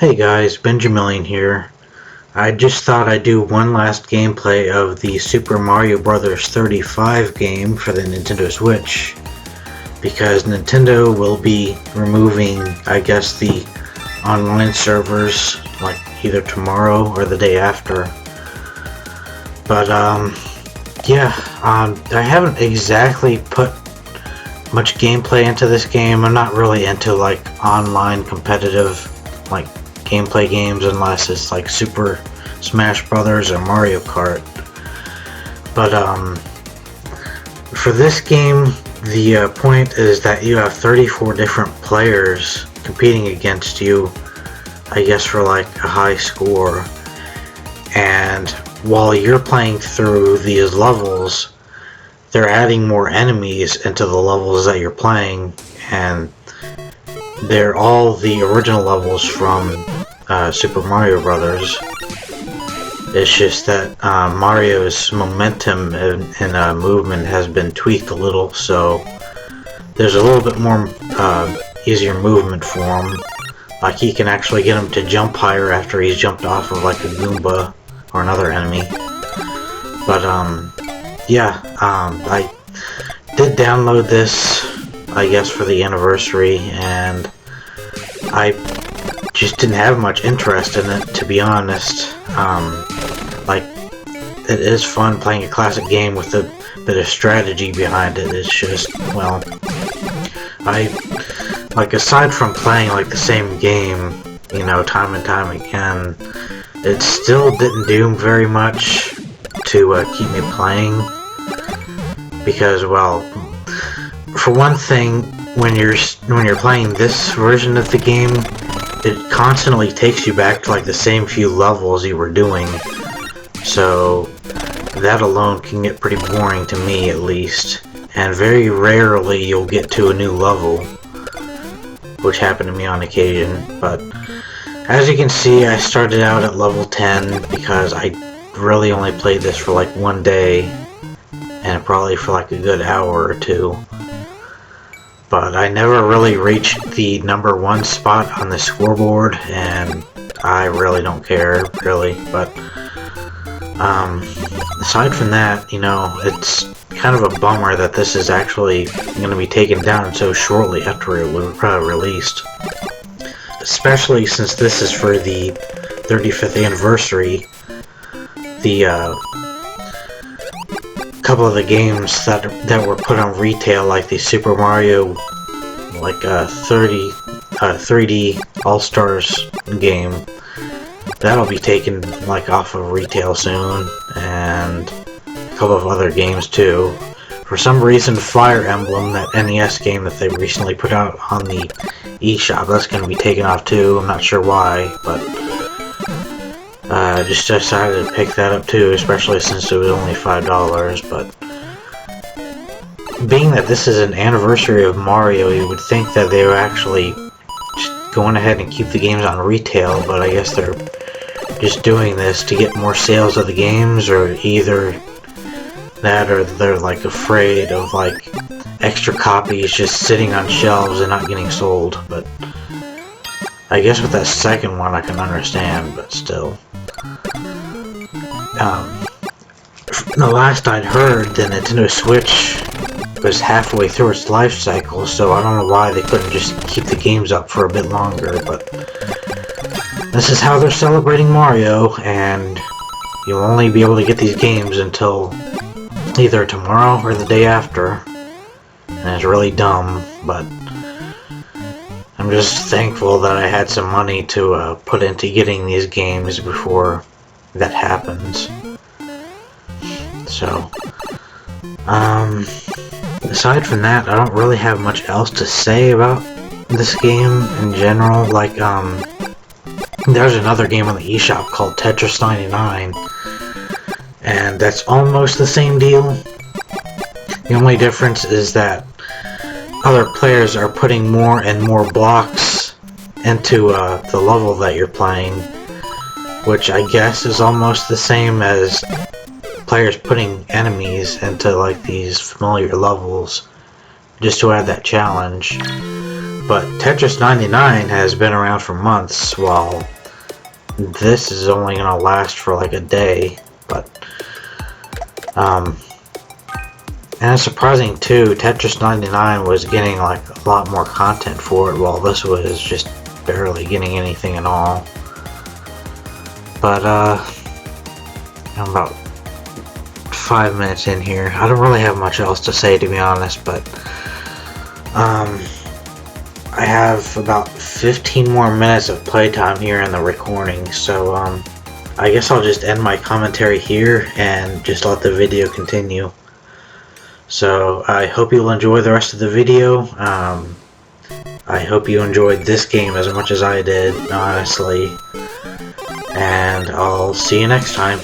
Hey guys, Benjamillion here. I just thought I'd do one last gameplay of the Super Mario Bros. 35 game for the Nintendo Switch, because Nintendo will be removing, I guess, the online servers like either tomorrow or the day after. But I haven't exactly put much gameplay into this game. I'm not really into like online competitive like gameplay games unless it's like Super Smash Brothers or Mario Kart. But for this game, the point is that you have 34 different players competing against you, I guess, for like a high score. And while you're playing through these levels, they're adding more enemies into the levels that you're playing, and they're all the original levels from Super Mario Brothers. It's just that Mario's momentum and movement has been tweaked a little, so there's a little bit more easier movement for him. Like he can actually get him to jump higher after he's jumped off of like a Goomba or another enemy. But I did download this, I guess, for the anniversary, and I just didn't have much interest in it, to be honest. Like, it is fun playing a classic game with a bit of strategy behind it. It's just, well, aside from playing like the same game, you know, time and time again, it still didn't do very much to keep me playing. Because, well, for one thing, when you're playing this version of the game, it constantly takes you back to like the same few levels you were doing. So that alone can get pretty boring, to me at least. And very rarely you'll get to a new level, which happened to me on occasion. But as you can see, I started out at level 10 because I really only played this for like one day, and probably for like a good hour or two. But I never really reached the number 1 spot on the scoreboard, and I really don't care, really. But aside from that, you know, it's kind of a bummer that this is actually going to be taken down so shortly after it was released. Especially since this is for the 35th anniversary. The couple of the games that were put on retail, like the Super Mario 3D All-Stars game, that'll be taken like off of retail soon, and a couple of other games too. For some reason, Fire Emblem, that NES game that they recently put out on the eShop, that's going to be taken off too. I'm not sure why, but just decided to pick that up too, especially since it was only $5. But being that this is an anniversary of Mario, you would think that they were actually just going ahead and keep the games on retail, but I guess they're just doing this to get more sales of the games, or either that or they're like afraid of like extra copies just sitting on shelves and not getting sold. But I guess with that second one I can understand, but still. The last I'd heard, the Nintendo Switch was halfway through its life cycle, so I don't know why they couldn't just keep the games up for a bit longer. But this is how they're celebrating Mario, and you'll only be able to get these games until either tomorrow or the day after. And it's really dumb, but I'm just thankful that I had some money to put into getting these games before that happens. So, aside from that, I don't really have much else to say about this game in general. Like, there's another game on the eShop called Tetris 99, and that's almost the same deal. The only difference is that other players are putting more and more blocks into the level that you're playing, which I guess is almost the same as players putting enemies into like these familiar levels just to add that challenge. But Tetris 99 has been around for months, while this is only gonna last for like a day. But and it's surprising too, Tetris 99 was getting like a lot more content for it, while this was just barely getting anything at all. But I'm about 5 minutes in here. I don't really have much else to say, to be honest, but I have about 15 more minutes of playtime here in the recording, so I guess I'll just end my commentary here and just let the video continue. So I hope you'll enjoy the rest of the video. I hope you enjoyed this game as much as I did, honestly, and I'll see you next time.